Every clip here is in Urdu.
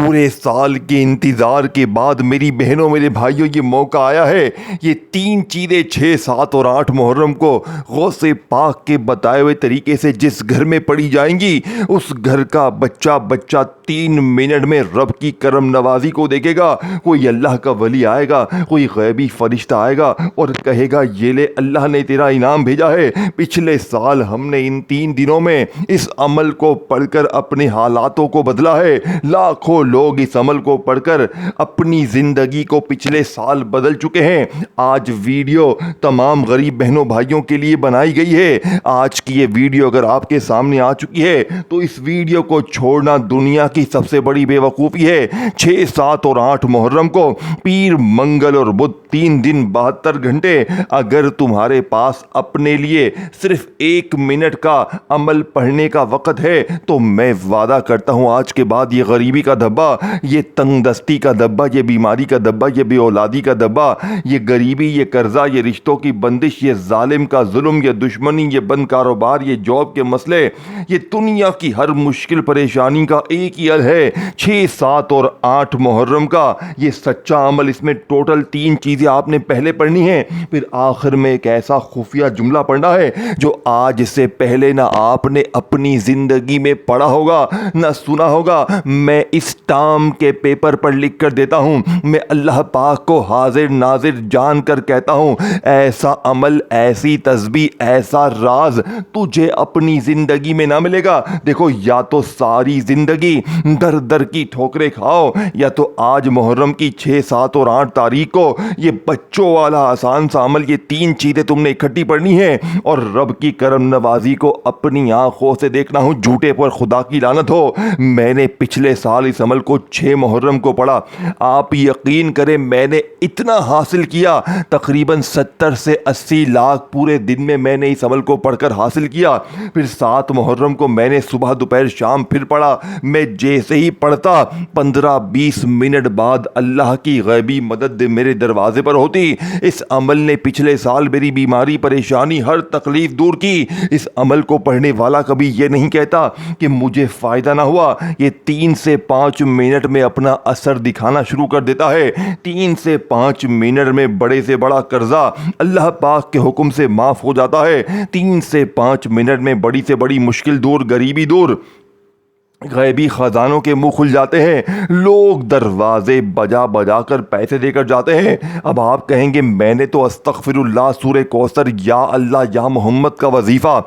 پورے سال کے انتظار کے بعد میری بہنوں میرے بھائیوں یہ موقع آیا ہے۔ یہ 3 چیزیں 6، 7 اور 8 محرم کو غوث پاک کے بتائے ہوئے طریقے سے جس گھر میں پڑھی جائیں گی، اس گھر کا بچہ 3 منٹ میں رب کی کرم نوازی کو دیکھے گا۔ کوئی اللہ کا ولی آئے گا، کوئی غیبی فرشتہ آئے گا اور کہے گا یہ لے اللہ نے تیرا انعام بھیجا ہے۔ پچھلے سال ہم نے ان 3 دنوں میں اس عمل کو پڑھ کر اپنے حالاتوں کو بدلا ہے۔ لاکھوں لوگ اس عمل کو پڑھ کر اپنی زندگی کو پچھلے سال بدل چکے ہیں۔ آج ویڈیو تمام غریب بہنوں بھائیوں کے لیے بنائی گئی ہے۔ آج کی یہ ویڈیو اگر آپ کے سامنے آ چکی ہے تو اس ویڈیو کو چھوڑنا دنیا کی سب سے بڑی بے وقوفی ہے۔ 6، 7 اور 8 محرم کو پیر، منگل اور بدھ 3 دن 72 گھنٹے اگر تمہارے پاس اپنے لیے صرف 1 منٹ کا عمل پڑھنے کا وقت ہے تو میں وعدہ کرتا ہوں آج کے بعد یہ غریبی کا دھبا، یہ تنگ دستی کا دھبا، یہ بیماری کا دھبا، یہ بے اولادی کا دھبا، یہ غریبی، یہ قرضہ، یہ رشتوں کی بندش، یہ ظالم کا ظلم، یہ دشمنی، یہ بند کاروبار، یہ جاب کے مسئلے، یہ دنیا کی ہر مشکل پریشانی کا ایک ہی حل ہے۔ 6، 7 اور 8 محرم کا یہ سچا عمل، اس میں ٹوٹل 3 چیزیں آپ نے پہلے پڑھنی ہیں، پھر آخر میں ایک ایسا خفیہ جملہ پڑھنا ہے جو آج سے پہلے نہ آپ نے اپنی زندگی میں پڑھا ہوگا نہ سنا ہوگا۔ میں اس ٹام کے پیپر پر لکھ کر دیتا ہوں، میں اللہ پاک کو حاضر ناظر جان کر کہتا ہوں، ایسا عمل، ایسی تسبیح، ایسا راز تجھے اپنی زندگی میں نہ ملے گا۔ دیکھو، یا تو ساری زندگی در در کی ٹھوکریں کھاؤ، یا تو آج محرم کی 6، 7 اور 8 تاریخ کو یہ بچوں والا آسان سا عمل، یہ 3 چیزیں تم نے اکٹھی پڑھنی ہے اور رب کی کرم نوازی کو اپنی آنکھوں سے دیکھنا ہوں۔ جھوٹے پر خدا کی لعنت ہو، میں نے پچھلے سال اس عمل کو 6 محرم کو پڑھا۔ آپ یقین کریں میں نے اتنا حاصل کیا، تقریباً 70 سے 80 لاکھ پورے دن میں نے اس عمل کو پڑھ کر حاصل کیا۔ پھر 7 محرم کو میں نے صبح دوپہر شام پھر پڑھا۔ میں جیسے ہی پڑھتا 15-20 منٹ بعد اللہ کی غیبی مدد میرے دروازے پر ہوتی۔ اس عمل نے پچھلے سال میری بیماری، پریشانی، ہر تکلیف دور کی۔ اس عمل کو پڑھنے والا کبھی یہ نہیں کہتا کہ مجھے فائدہ نہ ہوا۔ یہ 3 سے 5 منٹ میں اپنا اثر دکھانا شروع کر دیتا ہے۔ 3 سے 5 منٹ میں بڑے سے بڑا قرضہ اللہ پاک کے حکم سے معاف ہو جاتا ہے۔ 3 سے 5 منٹ میں بڑی سے بڑی مشکل دور، غریبی دور، غیبی خزانوں کے منہ کھل جاتے ہیں، لوگ دروازے بجا بجا کر پیسے دے کر جاتے ہیں۔ اب آپ کہیں گے میں نے تو استغفر اللہ، سورہ کوثر، یا اللہ یا محمد کا وظیفہ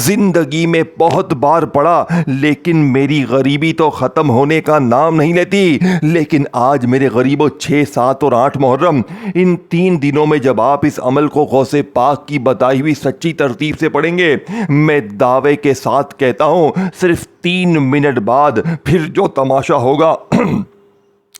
زندگی میں بہت بار پڑھا، لیکن میری غریبی تو ختم ہونے کا نام نہیں لیتی۔ لیکن آج میرے غریبوں 6، 7 اور 8 محرم، ان 3 دنوں میں جب آپ اس عمل کو غوث پاک کی بتائی ہوئی سچی ترتیب سے پڑھیں گے، میں دعوے کے ساتھ کہتا ہوں صرف 3 منٹ بعد پھر جو تماشا ہوگا،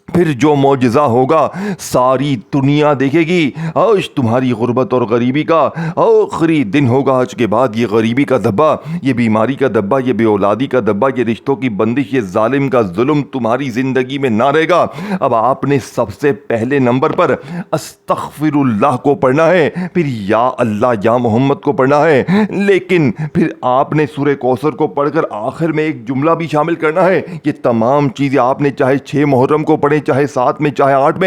پھر جو معجزہ ہوگا، ساری دنیا دیکھے گی۔ آج تمہاری غربت اور غریبی کا آخری دن ہوگا۔ آج کے بعد یہ غریبی کا دھبا، یہ بیماری کا دھبا، یہ بے اولادی کا دھبا، یہ رشتوں کی بندش، یہ ظالم کا ظلم تمہاری زندگی میں نہ رہے گا۔ اب آپ نے سب سے پہلے نمبر پر استغفر اللہ کو پڑھنا ہے، پھر یا اللہ یا محمد کو پڑھنا ہے، لیکن پھر آپ نے سورہ کوثر کو پڑھ کر آخر میں ایک جملہ بھی شامل کرنا ہے۔ یہ تمام چیزیں آپ نے چاہے 6 محرم کو پڑھیں، چاہے 7 میں، چاہے 8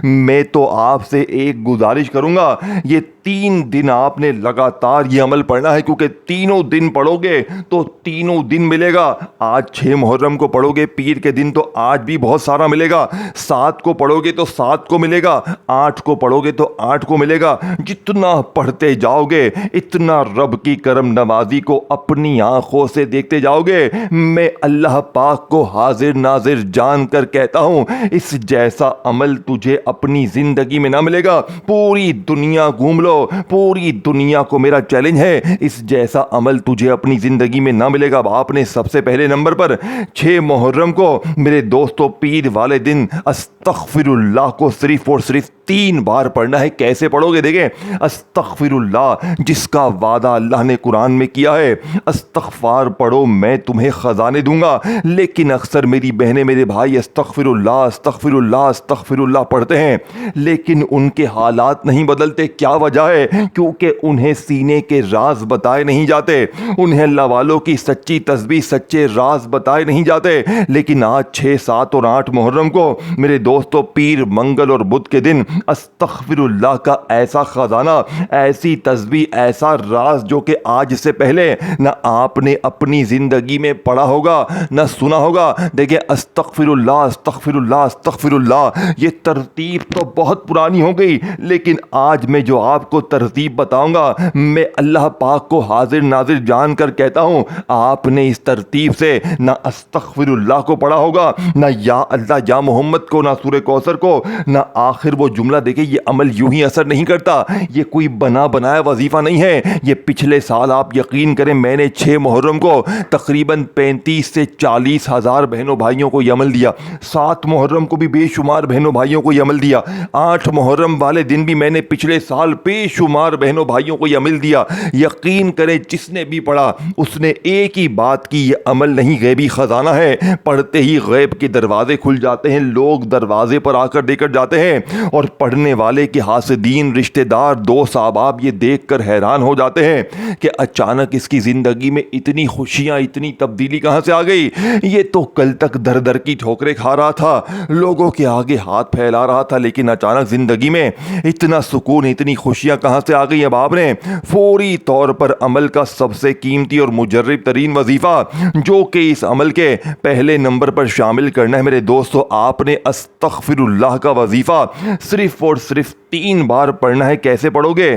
میں تو آپ سے ایک گزارش کروں گا، یہ 3 دن آپ نے لگاتار یہ عمل پڑھنا ہے، کیونکہ تینوں دن پڑھو گے تو تینوں دن ملے گا۔ آج 6 محرم کو پڑھو گے پیر کے دن تو آج بھی بہت سارا ملے گا، 7 کو پڑھو گے تو 7 کو ملے گا، 8 کو پڑھو گے تو 8 کو ملے گا۔ جتنا پڑھتے جاؤ گے اتنا رب کی کرم نوازی کو اپنی آنکھوں سے دیکھتے جاؤ گے۔ میں اللہ پاک کو حاضر ناظر جان کر کہتا ہوں، اس جیسا عمل تجھے اپنی زندگی میں نہ ملے گا۔ پوری دنیا گھوم لو، پوری دنیا کو میرا چیلنج ہے، اس جیسا عمل تجھے اپنی زندگی میں نہ ملے گا۔ اب آپ نے سب سے پہلے نمبر پر 6 محرم کو میرے دوستو پیر والے دن استغفر اللہ کو صرف اور صرف 3 بار پڑھنا ہے۔ کیسے پڑھو گے؟ دیکھیں، استغفر اللہ جس کا وعدہ اللہ نے قرآن میں کیا ہے، استغفار پڑھو میں تمہیں خزانے دوں گا، لیکن اکثر میری بہنیں میرے بھائی استغفر اللہ استغفر اللہ پڑھتے ہیں، لیکن ان کے حالات نہیں بدلتے۔ کیا وجہ وجہ ہے کیونکہ انہیں سینے کے راز بتائے نہیں جاتے، انہیں اللہ والوں کی سچی تسبیح سچے راز بتائے نہیں جاتے۔ لیکن آج 6، 7 اور 8 محرم کو میرے دوستو پیر، منگل اور بدھ کے دن استغفر اللہ کا ایسا خزانہ، ایسی تسبیح، ایسا راز جو کہ آج سے پہلے نہ آپ نے اپنی زندگی میں پڑھا ہوگا نہ سنا ہوگا۔ دیکھیں، استغفر اللہ استغفر اللہ استغفر اللہ، یہ ترتیب تو بہت پرانی ہو گئی، لیکن آج میں جو آپ کو ترتیب بتاؤں گا، میں اللہ پاک کو حاضر ناظر جان کر کہتا ہوں، آپ نے اس ترتیب سے نہ استغفر اللہ کو پڑھا ہوگا، نہ یا اللہ یا محمد کو، نہ سورہ کوثر کو، نہ آخر وہ جملہ۔ دیکھیں، یہ عمل یوں ہی اثر نہیں کرتا، یہ کوئی بنا بنایا وظیفہ نہیں ہے۔ یہ پچھلے سال آپ یقین کریں میں نے 6 محرم کو تقریباً 35 سے 40 ہزار بہنوں بھائیوں کو یہ عمل دیا، 7 محرم کو بھی بے شمار بہنوں بھائیوں کو یہ عمل دیا، 8 محرم والے دن بھی میں نے پچھلے سال بے شمار بہنوں بھائیوں کو یہ عمل دیا۔ یقین کریں جس نے بھی پڑھا اس نے ایک ہی بات کی، یہ عمل نہیں غیبی خزانہ ہے، پڑھتے ہی غیب کے دروازے کھل جاتے ہیں، لوگ دروازے پر آ کر دے کر جاتے ہیں، اور پڑھنے والے کے حاسدین، رشتہ دار، دوست احباب یہ دیکھ کر حیران ہو جاتے ہیں کہ اچانک اس کی زندگی میں اتنی خوشیاں، اتنی تبدیلی کہاں سے آ گئی؟ یہ تو کل تک در در کی ٹھوکریں کھا رہا تھا، لوگوں کے آگے ہاتھ پھیلا رہا تھا، لیکن اچانک زندگی میں اتنا سکون، اتنی خوشیاں کہاں سے آ گئی؟ اب آپ نے فوری طور پر عمل کا سب سے قیمتی اور مجرب ترین وظیفہ جو کہ اس عمل کے پہلے نمبر پر شامل کرنا ہے میرے دوستو، آپ نے استغفر اللہ کا وظیفہ صرف اور صرف 3 بار پڑھنا ہے۔ کیسے پڑھو گے؟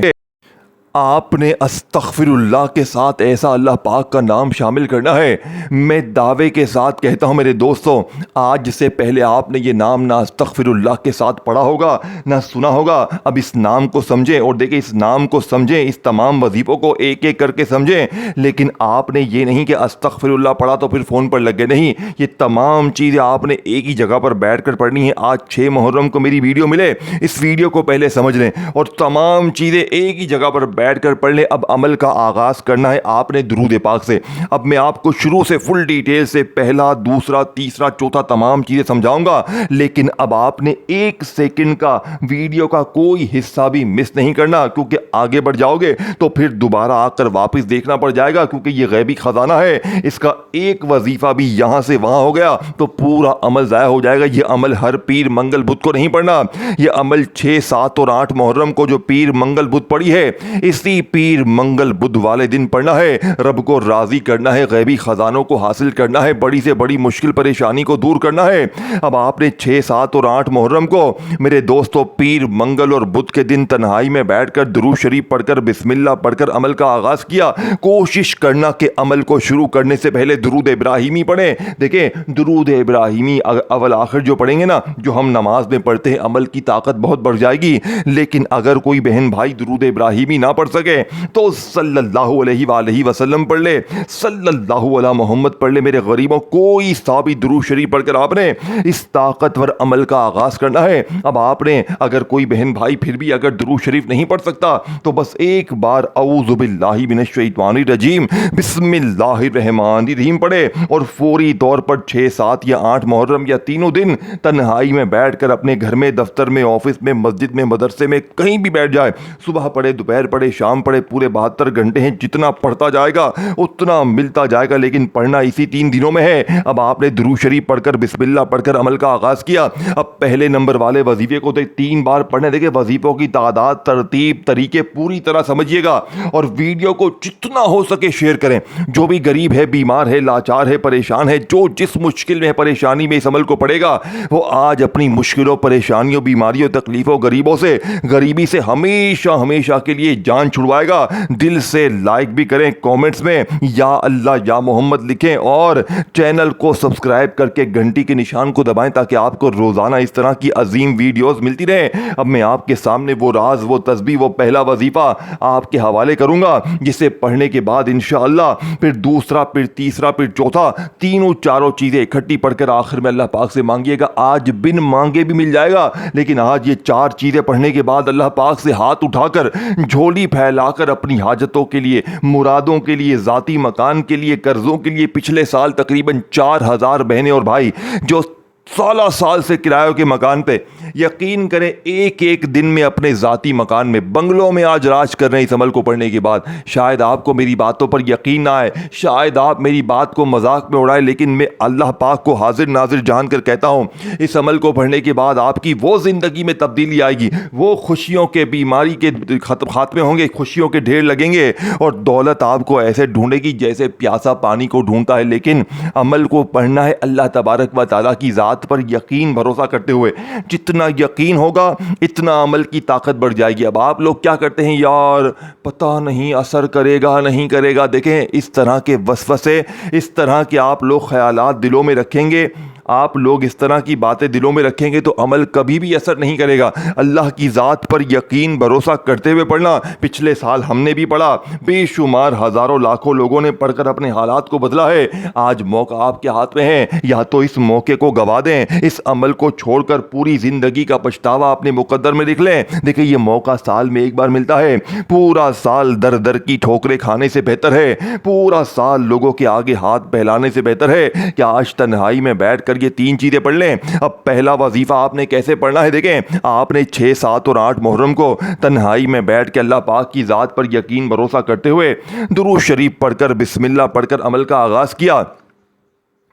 آپ نے استغفر اللہ کے ساتھ ایسا اللہ پاک کا نام شامل کرنا ہے، میں دعوے کے ساتھ کہتا ہوں میرے دوستوں، آج سے پہلے آپ نے یہ نام نہ استغفر اللہ کے ساتھ پڑھا ہوگا نہ سنا ہوگا۔ اب اس نام کو سمجھیں، اور دیکھیں اس نام کو سمجھیں، اس تمام وظیفوں کو ایک ایک کر کے سمجھیں، لیکن آپ نے یہ نہیں کہ استغفر اللہ پڑھا تو پھر فون پر لگ گئے، نہیں، یہ تمام چیزیں آپ نے ایک ہی جگہ پر بیٹھ کر پڑھنی ہے۔ آج 6 محرم کو میری ویڈیو ملے، اس ویڈیو کو پہلے سمجھ لیں اور تمام چیزیں ایک ہی جگہ پر بیٹھ کر پڑھ لیں۔ اب عمل کا آغاز کرنا ہے آپ نے درود پاک سے۔ اب میں آپ کو شروع سے فل ڈیٹیل سے پہلا، دوسرا، تیسرا، چوتھا تمام چیزیں سمجھاؤں گا، لیکن اب آپ نے 1 سیکنڈ کا ویڈیو کا کوئی حصہ بھی مس نہیں کرنا، کیونکہ آگے بڑھ جاؤ گے تو پھر دوبارہ آ کر واپس دیکھنا پڑ جائے گا، کیونکہ یہ غیبی خزانہ ہے، اس کا ایک وظیفہ بھی یہاں سے وہاں ہو گیا تو پورا عمل ضائع ہو جائے گا۔ یہ عمل ہر پیر منگل بدھ کو نہیں پڑھنا، یہ عمل 6، 7 اور 8 محرم کو جو پیر منگل بدھ پڑھی ہے، اسی پیر منگل بدھ والے دن پڑھنا ہے۔ رب کو راضی کرنا ہے، غیبی خزانوں کو حاصل کرنا ہے، بڑی سے بڑی مشکل پریشانی کو دور کرنا ہے۔ اب آپ نے 6، 7 اور 8 محرم کو میرے دوستو پیر منگل اور بدھ کے دن تنہائی میں بیٹھ کر درود شریف پڑھ کر بسم اللہ پڑھ کر عمل کا آغاز کیا۔ کوشش کرنا کہ عمل کو شروع کرنے سے پہلے درود ابراہیمی پڑھیں۔ دیکھیں، درود ابراہیمی اول آخر جو پڑھیں گے نا، جو ہم نماز میں پڑھتے ہیں، عمل کی طاقت بہت بڑھ جائے گی۔ لیکن اگر کوئی بہن بھائی درود ابراہیمی نہ پڑھ سکے تو صلی اللہ علیہ وآلہ وسلم پڑھ لے، صلی اللہ علی محمد پڑھ لے۔ میرے غریبوں، کوئی سا بھی درود شریف پڑھ کر آپ نے اس طاقتور عمل کا آغاز کرنا ہے۔ اب آپ نے اگر کوئی بہن بھائی پھر بھی اگر درود شریف نہیں پڑھ سکتا تو بس ایک بار اعوذ باللہ من الشیطان الرجیم بسم اللہ الرحمن الرحیم پڑھے، اور فوری طور پر 6، 7 یا 8 محرم یا تینوں دن تنہائی میں بیٹھ کر اپنے گھر میں، دفتر میں، آفس میں، مسجد میں، مدرسے میں، کہیں بھی بیٹھ جائے، صبح پڑھے، دوپہر پڑھے، شام پڑھے، پورے 72 گھنٹے ہیں، جتنا پڑھتا جائے گا اتنا ملتا جائے گا، لیکن پڑھنا اسی 3 دنوں میں ہے۔ اب آپ نے درود شریف پڑھ کر بسم اللہ پڑھ کر عمل کا آغاز کیا۔ اب پہلے نمبر والے وظیفے کو 3 بار پڑھنے، دیکھیں وظیفوں کی تعداد، ترتیب، طریقے پوری طرح سمجھیے گا، اور ویڈیو کو جتنا ہو سکے شیئر کریں۔ جو بھی غریب ہے، بیمار ہے، لاچار ہے، پریشان ہے، جو جس مشکل میں ہے، پریشانی میں اس عمل کو پڑھے گا، وہ آج اپنی مشکلوں، پریشانیوں، بیماریوں، تکلیفوں، غریبوں سے، غریبی سے ہمیشہ ہمیشہ کے لیے جان چھڑوائے گا۔ دل سے لائک بھی کریں، کامنٹس میں یا اللہ یا محمد لکھیں، اور چینل کو سبسکرائب کر کے گھنٹی کے نشان کو دبائیں تاکہ آپ کو روزانہ اس طرح کی عظیم ویڈیوز ملتی رہیں۔ اب میں آپ کے سامنے وہ راز، وہ تسبیح، وہ پہلا وظیفہ آپ کے حوالے کروں گا، جسے پڑھنے کے بعد انشاءاللہ پھر دوسرا، پھر تیسرا، پھر چوتھا، تینوں چاروں چیزیں اکٹھی پڑھ کر آخر میں اللہ پاک سے مانگیے گا۔ آج بن مانگے بھی مل جائے گا، لیکن آج یہ 4 چیزیں پڑھنے کے بعد اللہ پاک سے ہاتھ اٹھا کر، جھولی پھیلا کر اپنی حاجتوں کے لیے، مرادوں کے لیے، ذاتی مکان کے لیے، قرضوں کے لیے، پچھلے سال تقریباً 4000 بہنیں اور بھائی جو سالہ سال سے کرایوں کے مکان پہ، یقین کریں ایک ایک دن میں اپنے ذاتی مکان میں، بنگلوں میں آج راج کر رہے ہیں اس عمل کو پڑھنے کے بعد۔ شاید آپ کو میری باتوں پر یقین نہ آئے، شاید آپ میری بات کو مذاق میں اڑائے، لیکن میں اللہ پاک کو حاضر ناظر جان کر کہتا ہوں، اس عمل کو پڑھنے کے بعد آپ کی وہ زندگی میں تبدیلی آئے گی، وہ خوشیوں کے، بیماری کے خاتمے ہوں گے، خوشیوں کے ڈھیر لگیں گے، اور دولت آپ کو ایسے ڈھونڈے گی جیسے پیاسا پانی کو ڈھونڈتا ہے۔ لیکن عمل کو پڑھنا ہے اللہ تبارک و تعالیٰ کی ذات پر یقین بھروسہ کرتے ہوئے۔ جتنا یقین ہوگا اتنا عمل کی طاقت بڑھ جائے گی۔ اب آپ لوگ کیا کرتے ہیں، یار پتہ نہیں اثر کرے گا نہیں کرے گا، دیکھیں اس طرح کے وسوسے، اس طرح کے آپ لوگ خیالات دلوں میں رکھیں گے، آپ لوگ اس طرح کی باتیں دلوں میں رکھیں گے تو عمل کبھی بھی اثر نہیں کرے گا۔ اللہ کی ذات پر یقین بھروسہ کرتے ہوئے پڑھنا۔ پچھلے سال ہم نے بھی پڑھا، بے شمار ہزاروں لاکھوں لوگوں نے پڑھ کر اپنے حالات کو بدلا ہے۔ آج موقع آپ کے ہاتھ میں ہے، یا تو اس موقع کو گوا دیں، اس عمل کو چھوڑ کر پوری زندگی کا پچھتاوا اپنے مقدر میں لکھ لیں۔ دیکھیں یہ موقع سال میں ایک بار ملتا ہے، پورا سال در در کی ٹھوکریں کھانے سے بہتر ہے، پورا سال لوگوں کے آگے ہاتھ پھیلانے سے بہتر ہے کہ آج تنہائی میں بیٹھ کر یہ 3 چیزیں پڑھ لیں۔ اب پہلا وظیفہ آپ نے کیسے پڑھنا ہے، دیکھیں آپ نے 6، 7 اور 8 محرم کو تنہائی میں بیٹھ کے اللہ پاک کی ذات پر یقین بھروسہ کرتے ہوئے درود شریف پڑھ کر، بسم اللہ پڑھ کر عمل کا آغاز کیا۔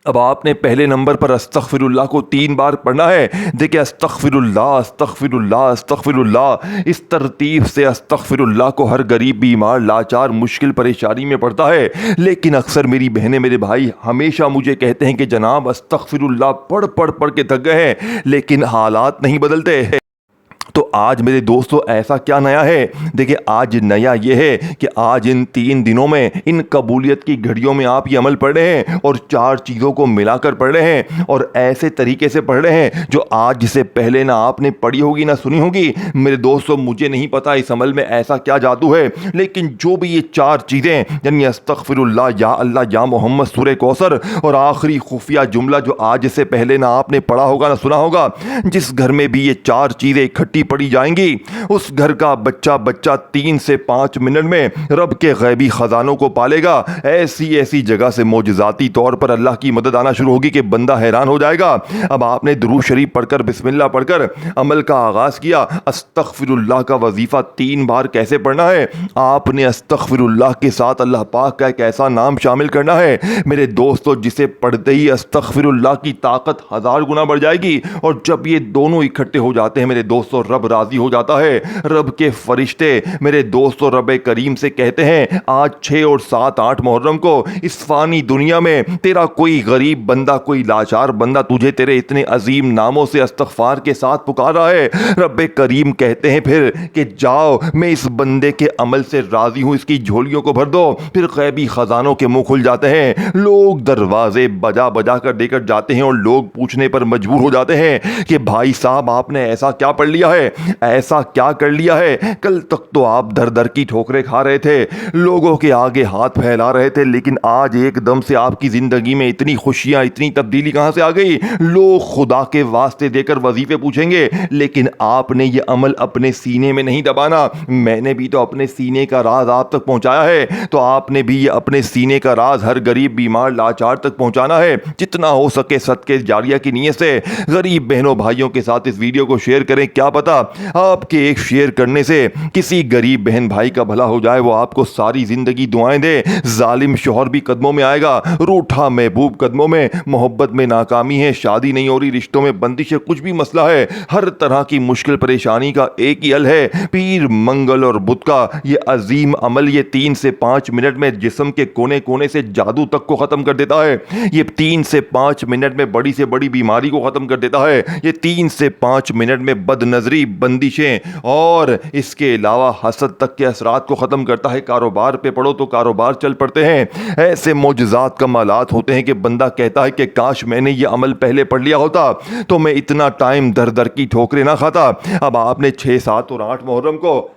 اب آپ نے پہلے نمبر پر استغفر اللہ کو 3 بار پڑھنا ہے۔ دیکھیں استغفر اللہ، استغفر اللہ، استغفر اللہ، اس ترتیب سے استغفر اللہ کو ہر غریب، بیمار، لاچار، مشکل پریشانی میں پڑھتا ہے۔ لیکن اکثر میری بہنیں، میرے بھائی ہمیشہ مجھے کہتے ہیں کہ جناب استغفر اللہ پڑھ پڑھ پڑھ کے تھک گئے ہیں، لیکن حالات نہیں بدلتے۔ تو آج میرے دوستو ایسا کیا نیا ہے؟ دیکھیں آج نیا یہ ہے کہ آج ان 3 دنوں میں، ان قبولیت کی گھڑیوں میں آپ یہ عمل پڑھ رہے ہیں، اور 4 چیزوں کو ملا کر پڑھ رہے ہیں، اور ایسے طریقے سے پڑھ رہے ہیں جو آج سے پہلے نہ آپ نے پڑھی ہوگی نہ سنی ہوگی۔ میرے دوستو مجھے نہیں پتا اس عمل میں ایسا کیا جادو ہے، لیکن جو بھی یہ 4 چیزیں، یعنی استغفر اللہ، یا محمد، سورہ کوثر، اور آخری خفیہ جملہ جو آج سے پہلے نہ آپ نے پڑھا ہوگا نہ سنا ہوگا، جس گھر میں بھی یہ 4 چیزیں اکٹھی پڑی جائیں گی، اس گھر کا بچہ 3 سے 5 منٹ میں رب کے غیبی خزانوں کو پالے گا۔ ایسی جگہ سے معجزاتی طور پر اللہ کی مدد آنا شروع ہوگی کہ بندہ حیران ہو جائے گا۔ اب آپ نے درود شریف پڑھ کر، بسم اللہ پڑھ کر عمل کا آغاز کیا۔ استغفر اللہ کا وظیفہ 3 بار کیسے پڑھنا ہے؟ آپ نے استغفر اللہ کے ساتھ اللہ پاک کا ایک ایسا نام شامل کرنا ہے میرے دوستو جسے پڑھتے ہی استغفر اللہ کی طاقت 1000 گنا بڑھ جائے گی، اور جب یہ دونوں اکٹھے ہو جاتے ہیں میرے دوستو، رب راضی ہو جاتا ہے۔ رب کے فرشتے میرے دوستو رب کریم سے کہتے ہیں آج 6 اور 7، 8 محرم کو اس فانی دنیا میں تیرا کوئی غریب بندہ، کوئی لاچار بندہ تجھے تیرے اتنے عظیم ناموں سے استغفار کے ساتھ پکار رہا ہے۔ رب کریم کہتے ہیں پھر کہ جاؤ، میں اس بندے کے عمل سے راضی ہوں، اس کی جھولیوں کو بھر دو۔ پھر غیبی خزانوں کے منہ کھل جاتے ہیں، لوگ دروازے بجا بجا کر دے کر جاتے ہیں، اور لوگ پوچھنے پر مجبور ہو جاتے ہیں کہ بھائی صاحب آپ نے ایسا کیا پڑھ لیا ہے، ایسا کیا کر لیا ہے؟ کل تک تو آپ در در کی ٹھوکریں کھا رہے تھے، لوگوں کے آگے ہاتھ پھیلا رہے تھے، لیکن آج ایک دم سے آپ کی زندگی میں اتنی خوشیاں، اتنی تبدیلی کہاں سے آ گئی؟ لوگ خدا کے واسطے دے کر وظیفے پوچھیں گے، لیکن آپ نے یہ عمل اپنے سینے میں نہیں دبانا۔ میں نے بھی تو اپنے سینے کا راز آپ تک پہنچایا ہے، تو آپ نے بھی یہ اپنے سینے کا راز ہر غریب، بیمار، لاچار تک پہنچانا ہے۔ جتنا ہو سکے صدقے جاریہ کی نیت سے غریب بہنوں بھائیوں کے ساتھ اس ویڈیو کو شیئر کریں۔ کیا پتا آپ کے ایک شیئر کرنے سے کسی غریب بہن بھائی کا بھلا ہو جائے، وہ آپ کو ساری زندگی دعائیں دے۔ ظالم شوہر بھی قدموں میں آئے گا، روٹھا محبوب قدموں میں، محبت میں ناکامی ہے، شادی نہیں ہو رہی، رشتوں میں بندش ہے، کچھ بھی مسئلہ ہے، ہر طرح کی مشکل پریشانی کا ایک ہی حل ہے، پیر منگل اور بدھ کا یہ عظیم عمل۔ یہ 3 سے 5 منٹ میں جسم کے کونے کونے سے جادو تک کو ختم کر دیتا ہے۔ یہ 3 سے 5 منٹ میں بڑی سے بڑی بیماری کو ختم کر دیتا ہے۔ یہ 3 سے 5 منٹ میں بد نظری، بندشیں اور اس کے علاوہ حسد تک کے اثرات کو ختم کرتا ہے۔ کاروبار پہ پڑھو تو کاروبار چل پڑتے ہیں۔ ایسے معجزات کمالات ہوتے ہیں کہ بندہ کہتا ہے کہ کاش میں نے یہ عمل پہلے پڑھ لیا ہوتا تو میں اتنا ٹائم در در کی ٹھوکریں نہ کھاتا۔ اب آپ نے 6، 7 اور 8 محرم کو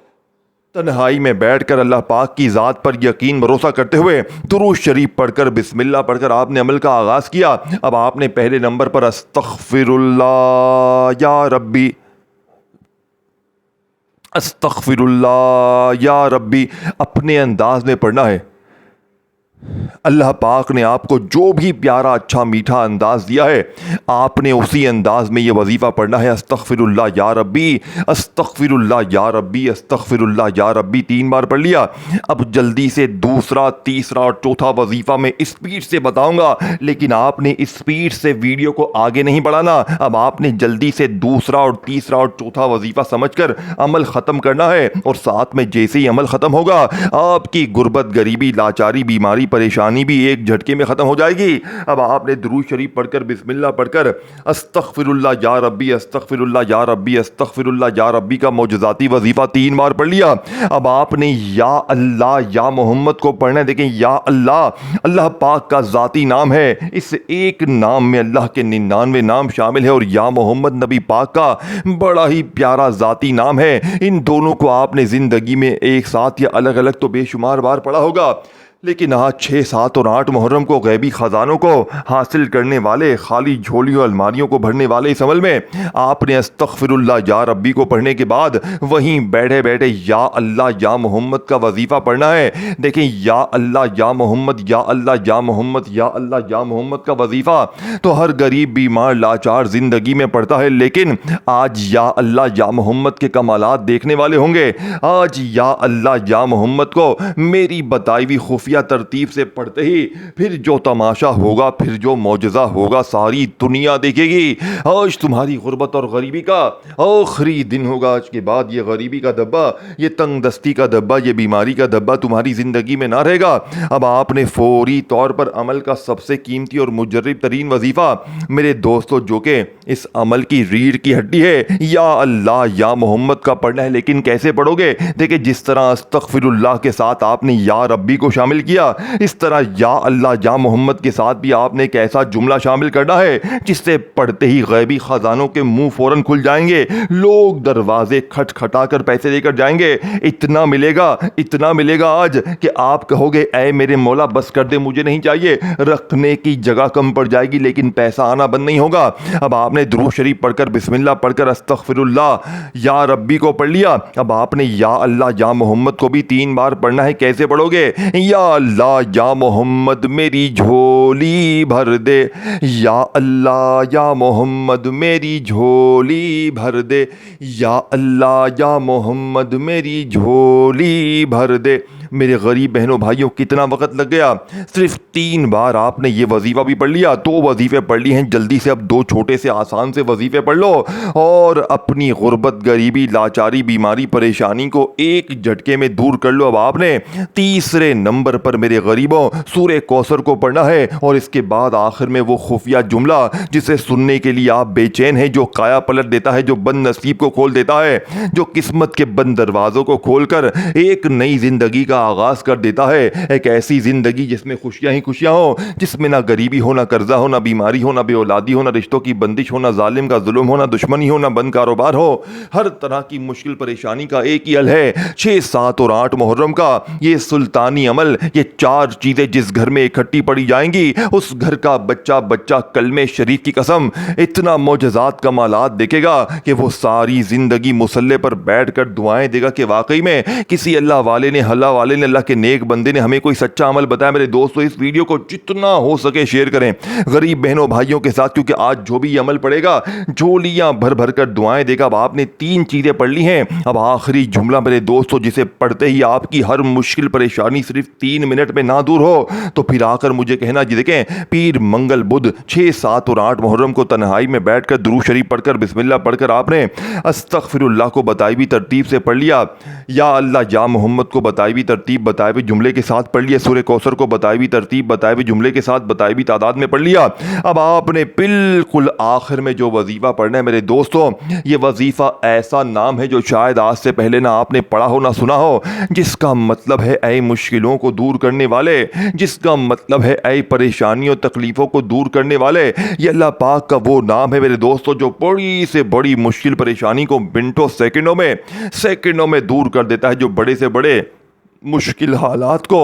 تنہائی میں بیٹھ کر اللہ پاک کی ذات پر یقین بھروسہ کرتے ہوئے درود شریف پڑھ کر، بسم اللہ پڑھ کر آپ نے عمل کا آغاز کیا۔ اب آپ نے پہلے نمبر پر استغفر اللہ یا ربی، استغفر اللہ یا ربی اپنے انداز میں پڑھنا ہے۔ اللہ پاک نے آپ کو جو بھی پیارا اچھا میٹھا انداز دیا ہے آپ نے اسی انداز میں یہ وظیفہ پڑھنا ہے. استغفر اللہ یا ربی، استغفر اللہ یا ربی، استغفر اللہ یا ربی 3 بار پڑھ لیا. اب جلدی سے دوسرا، تیسرا اور چوتھا وظیفہ میں اسپیڈ سے بتاؤں گا، لیکن آپ نے اسپیڈ سے ویڈیو کو آگے نہیں بڑھانا. اب آپ نے جلدی سے دوسرا اور تیسرا اور چوتھا وظیفہ سمجھ کر عمل ختم کرنا ہے، اور ساتھ میں جیسے ہی عمل ختم ہوگا آپ کی غربت، غریبی، لاچاری، بیماری، پریشانی بھی ایک جھٹکے میں ختم ہو جائے گی. اب آپ نے درود شریف پڑھ کر، بسم اللہ پڑھ کر، استغفر اللہ یا ربی، استغفر اللہ یا ربی، استغفر اللہ یا ربی کا معجزاتی وظیفہ 3 بار پڑھ لیا. اب آپ نے یا اللہ یا محمد کو پڑھنا ہے. دیکھیں یا اللہ، اللہ پاک کا ذاتی نام ہے، اس ایک نام میں اللہ کے 99 نام شامل ہے، اور یا محمد نبی پاک کا بڑا ہی پیارا ذاتی نام ہے. ان دونوں کو آپ نے زندگی میں ایک ساتھ یا الگ الگ تو بے شمار بار پڑھا ہوگا، لیکن آج 6، 7 اور 8 محرم کو غیبی خزانوں کو حاصل کرنے والے، خالی جھولیوں الماریوں کو بھرنے والے اس عمل میں آپ نے استغفر اللہ یا ربی کو پڑھنے کے بعد وہیں بیٹھے بیٹھے یا اللہ یا محمد کا وظیفہ پڑھنا ہے. دیکھیں یا اللہ یا محمد، یا اللہ یا محمد، یا اللہ یا محمد کا وظیفہ تو ہر غریب، بیمار، لاچار زندگی میں پڑھتا ہے، لیکن آج یا اللہ یا محمد کے کمالات دیکھنے والے ہوں گے. آج یا اللہ یا محمد کو میری بتائی ہوئی خفیہ ترتیب سے پڑھتے ہی پھر جو تماشا ہوگا، پھر جو معجزہ ہوگا، ساری دنیا دیکھے گی. آج تمہاری غربت اور غریبی کا آخری دن ہوگا. آج کے بعد یہ غریبی کا دبا، یہ تنگ دستی کا دبا، یہ بیماری کا دبا تمہاری زندگی میں نہ رہے گا. اب آپ نے فوری طور پر عمل کا سب سے قیمتی اور مجرب ترین وظیفہ میرے دوستو، جو کہ اس عمل کی ریڑھ کی ہڈی ہے، یا اللہ یا محمد کا پڑھنا ہے. لیکن کیسے پڑھو گے؟ دیکھیں جس طرح استغفر اللہ کے ساتھ آپ نے یا ربی کو شامل کیا، اس طرح یا اللہ یا محمد کے ساتھ بھی آپ نے ایک ایسا جملہ شامل کرنا ہے جس سے پڑھتے ہی غیبی خزانوں کے منہ فوراً کھل جائیں گے، لوگ دروازے کھٹکھٹا کر پیسے دے کر جائیں گے. اتنا ملے گا آج کہ آپ کہو گے اے میرے مولا بس کر دے، مجھے نہیں چاہیے. رکھنے کی جگہ کم پڑ جائے گی لیکن پیسہ آنا بند نہیں ہوگا. اب آپ نے درود شریف پڑھ کر، بسم اللہ پڑھ کر، استغفر اللہ یا ربی کو پڑھ لیا. اب آپ نے یا اللہ یا محمد کو بھی 3 بار پڑھنا ہے. کیسے پڑھو گے؟ یا اللہ یا محمد میری جھولی بھر دے، یا اللہ یا محمد میری جھولی بھر دے، یا اللہ یا محمد میری جھولی بھر دے. میرے غریب بہنوں بھائیوں، کتنا وقت لگ گیا؟ صرف 3 بار آپ نے یہ وظیفہ بھی پڑھ لیا. 2 وظیفے پڑھ لیے ہیں، جلدی سے اب 2 چھوٹے سے آسان سے وظیفے پڑھ لو اور اپنی غربت، غریبی، لاچاری، بیماری، پریشانی کو ایک جھٹکے میں دور کر لو. اب آپ نے تیسرے نمبر پر میرے غریبوں سورہ کوثر کو پڑھنا ہے، اور اس کے بعد آخر میں وہ خفیہ جملہ جسے سننے کے لیے آپ بے چین ہیں، جو کایا پلٹ دیتا ہے، جو بند نصیب کو کھول دیتا ہے، جو قسمت کے بند دروازوں کو کھول کر ایک نئی زندگی کا آغاز کر دیتا ہے. ایک ایسی زندگی جس میں خوشیاں ہی خوشیاں ہوں، جس میں نہ غریبی ہو، نہ قرضہ ہو، نہ بیماری ہو، نہ بے اولادی ہو، نہ رشتوں کی بندش ہو، نہ ظالم کا ظلم ہو، نہ دشمنی ہو، نہ بند کاروبار ہو. ہر طرح کی مشکل پریشانی کا ایک ہی حل ہے. 6، 7 اور 8 محرم کا یہ سلطانی عمل، یہ 4 چیزیں جس گھر میں اکٹھی پڑی جائیں گی، اس گھر کا بچہ کلمہ شریف کی قسم اتنا معجزات کمالات دیکھے گا کہ وہ ساری زندگی مصلے پر بیٹھ کر دعائیں دے گا کہ واقعی میں کسی اللہ والے نے، اللہ کے نیک بندے نے ہمیں کوئی سچا عمل بتایا. میرے دوستو، اس ویڈیو کو جتنا ہو سکے شیئر کریں غریب بہنوں بھائیوں کے ساتھ، کیونکہ آج جو بھی عمل پڑے گا جھولیاں بھر بھر کر دعائیں دے گا. اب آپ نے 3 چیزیں پڑھ لی ہیں. اب آخری جملہ میرے دوستو، جسے پڑھتے ہی آپ کی ہر مشکل پریشانی صرف 3 منٹ میں نہ دور ہو تو پھر آ کر مجھے کہنا. جی دیکھیں، پیر، منگل، بدھ، 6، 7 اور 8 محرم کو تنہائی میں بیٹھ کر درود شریف پڑھ کر، بسم اللہ پڑھ کر آپ نے استغفر اللہ کو بتائی ہوئی ترتیب سے پڑھ لیا، یا اللہ یا محمد کو بتائی ہوئی ترتیب، بتائے ہوئے جملے کے ساتھ پڑھ لیا، سورہ کوثر کو بتائی ہوئی ترتیب، بتائے ہوئے جملے کے ساتھ، بتائی ہوئی تعداد میں پڑھ لیا. اب آپ نے بالکل آخر میں جو وظیفہ پڑھنا ہے میرے دوستو، یہ وظیفہ ایسا نام ہے جو شاید آج سے پہلے نہ آپ نے پڑھا ہو، نہ سنا ہو، جس کا مطلب ہے اے مشکلوں کو دور کرنے والے، جس کا مطلب ہے اے پریشانیوں تکلیفوں کو دور کرنے والے. یہ اللہ پاک کا وہ نام ہے میرے دوستو جو بڑی سے بڑی مشکل پریشانی کو منٹوں، سیکنڈوں میں دور کر دیتا ہے، جو بڑے سے بڑے مشکل حالات کو